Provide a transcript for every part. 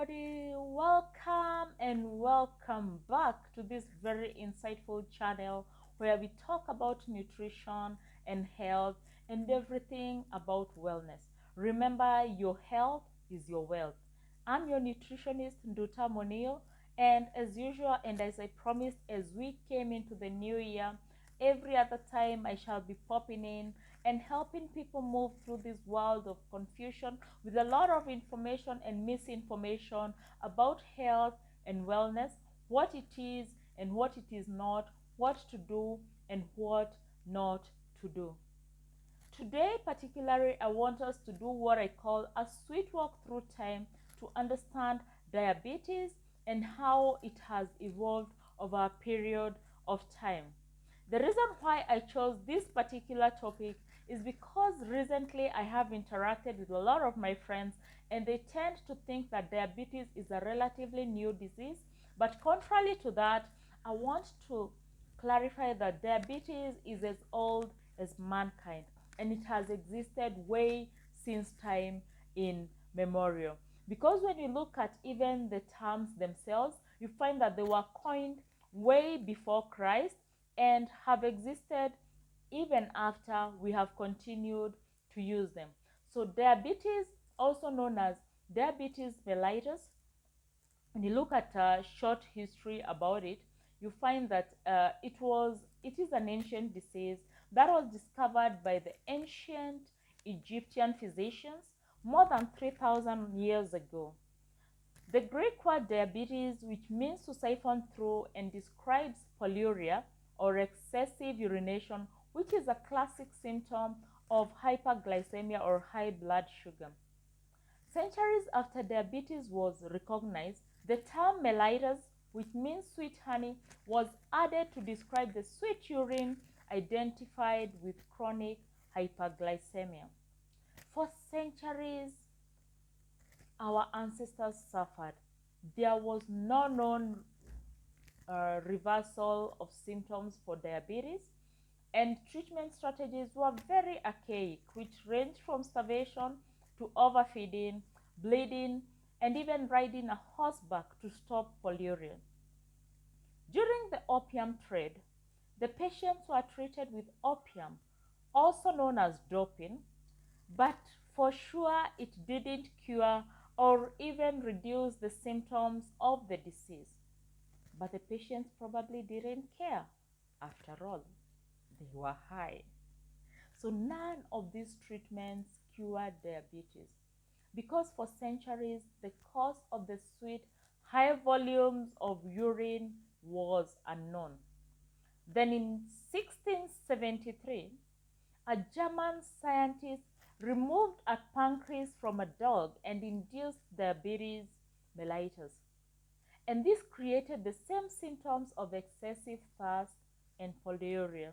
everybody, welcome and welcome back to this very insightful channel where we talk about nutrition and health and everything about wellness. Remember, your health is your wealth. I'm your nutritionist Nduta Monio, and as usual and as I promised, as we came into the new year, every other time I shall be popping in and helping people move through this world of confusion with a lot of information and misinformation about health and wellness, what it is and what it is not, what to do and what not to do. Today, particularly, I want us to do what I call a sweet walk through time to understand diabetes and how it has evolved over a period of time. The reason why I chose this particular topic is because recently I have interacted with a lot of my friends and they tend to think that diabetes is a relatively new disease. But contrary to that, I want to clarify that diabetes is as old as mankind and it has existed way since time in memorial. Because when you look at even the terms themselves, you find that they were coined way before Christ and have existed even after we have continued to use them. So diabetes, also known as diabetes mellitus, when you look at a short history about it, you find that it is an ancient disease that was discovered by the ancient Egyptian physicians more than 3,000 years ago. The Greek word diabetes, which means to siphon through and describes polyuria or excessive urination, which is a classic symptom of hyperglycemia or high blood sugar. Centuries after diabetes was recognized, the term mellitus, which means sweet honey, was added to describe the sweet urine identified with chronic hyperglycemia. For centuries, our ancestors suffered. There was no known reversal of symptoms for diabetes, and treatment strategies were very archaic, which ranged from starvation to overfeeding, bleeding, and even riding a horseback to stop polyuria. During the opium trade, the patients were treated with opium, also known as doping, but for sure it didn't cure or even reduce the symptoms of the disease. But the patients probably didn't care. After all, they were high. So none of these treatments cured diabetes because for centuries the cause of the sweet high volumes of urine was unknown. Then in 1673, a German scientist removed a pancreas from a dog and induced diabetes mellitus. And this created the same symptoms of excessive thirst and polyuria.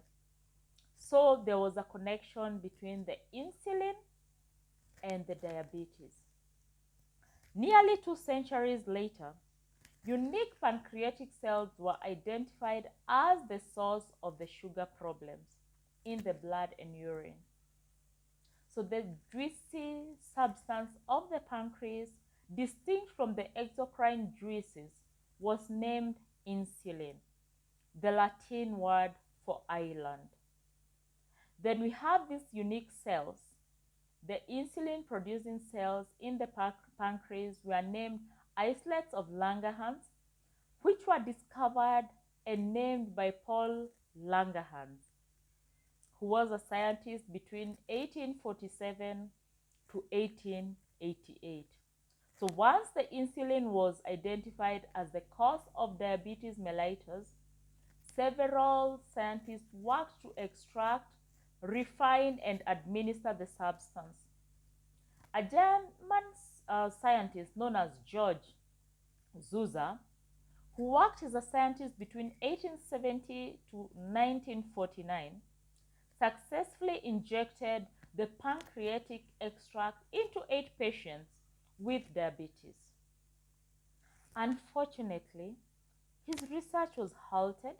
So there was a connection between the insulin and the diabetes. Nearly 2 centuries later, unique pancreatic cells were identified as the source of the sugar problems in the blood and urine. So the juicy substance of the pancreas, distinct from the exocrine juices, was named insulin, the Latin word for island. Then we have these unique cells. The insulin producing cells in the pancreas were named islets of Langerhans, which were discovered and named by Paul Langerhans, who was a scientist between 1847 to 1888. So once the insulin was identified as the cause of diabetes mellitus, several scientists worked to extract, refine, and administer the substance. A German scientist known as George Zusa, who worked as a scientist between 1870 to 1949, successfully injected the pancreatic extract into 8 patients with diabetes. Unfortunately, his research was halted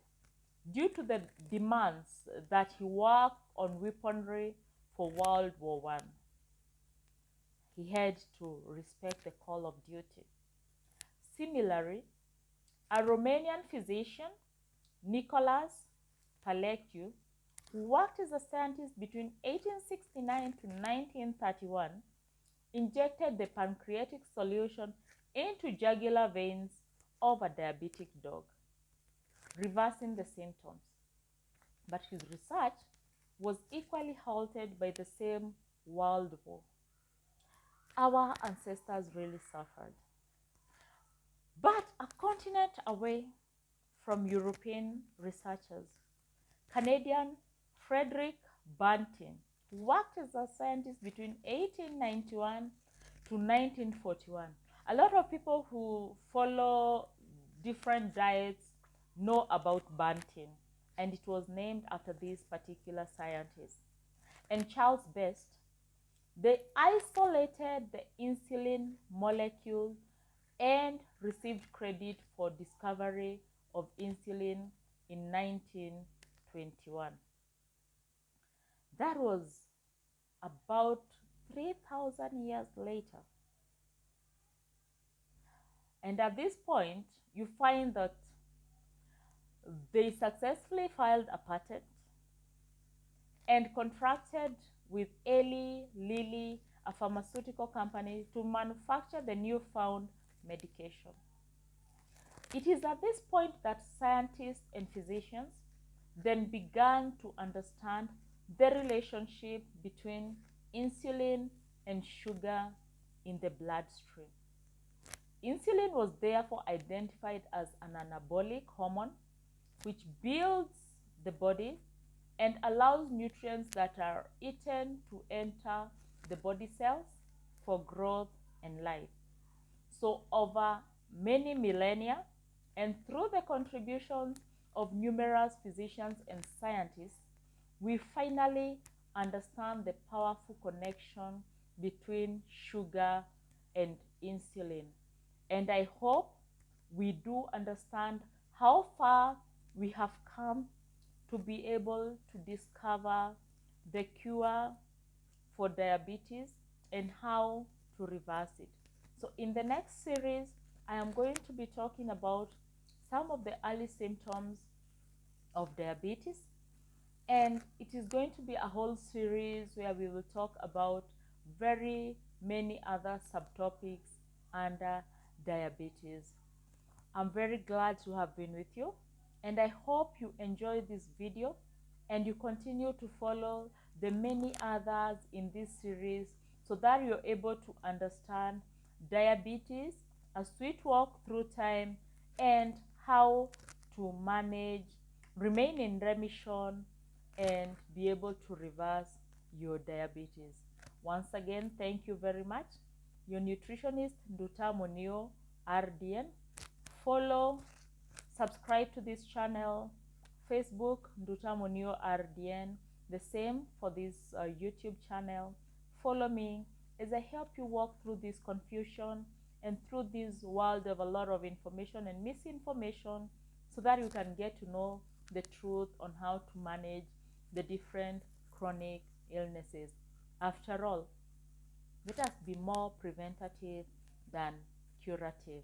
due to the demands that he worked on weaponry for World War I. He had to respect the call of duty. Similarly, a Romanian physician, Nicholas Palecchio, who worked as a scientist between 1869 to 1931, injected the pancreatic solution into jugular veins of a diabetic dog, reversing the symptoms. But his research was equally halted by the same World War. Our ancestors really suffered. But a continent away from European researchers, Canadian Frederick Banting, who worked as a scientist between 1891 to 1941. A lot of people who follow different diets know about Banting, and it was named after this particular scientist. And Charles Best, they isolated the insulin molecule and received credit for discovery of insulin in 1921. That was about 3,000 years later. And at this point, you find that they successfully filed a patent and contracted with Eli Lilly, a pharmaceutical company, to manufacture the newfound medication. It is at this point that scientists and physicians then began to understand the relationship between insulin and sugar in the bloodstream. Insulin was therefore identified as an anabolic hormone which builds the body and allows nutrients that are eaten to enter the body cells for growth and life. So over many millennia, and through the contributions of numerous physicians and scientists, we finally understand the powerful connection between sugar and insulin. And I hope we do understand how far we have come to be able to discover the cure for diabetes and how to reverse it. So in the next series, I am going to be talking about some of the early symptoms of diabetes, and it is going to be a whole series where we will talk about very many other subtopics under diabetes. I'm very glad to have been with you, and I hope you enjoyed this video and you continue to follow the many others in this series so that you're able to understand diabetes, a sweet walk through time, and how to manage, remain in remission, and be able to reverse your diabetes. Once again, thank you very much. Your nutritionist, Nduta Monio, RDN. Follow, subscribe to this channel, Facebook, Nduta Monio RDN. The same for this YouTube channel. Follow me as I help you walk through this confusion and through this world of a lot of information and misinformation so that you can get to know the truth on how to manage the different chronic illnesses. After all, let us be more preventative than curative.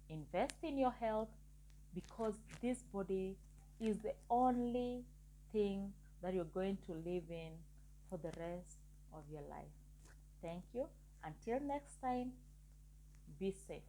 Invest in your health because this body is the only thing that you're going to live in for the rest of your life. Thank you. Until next time, be safe.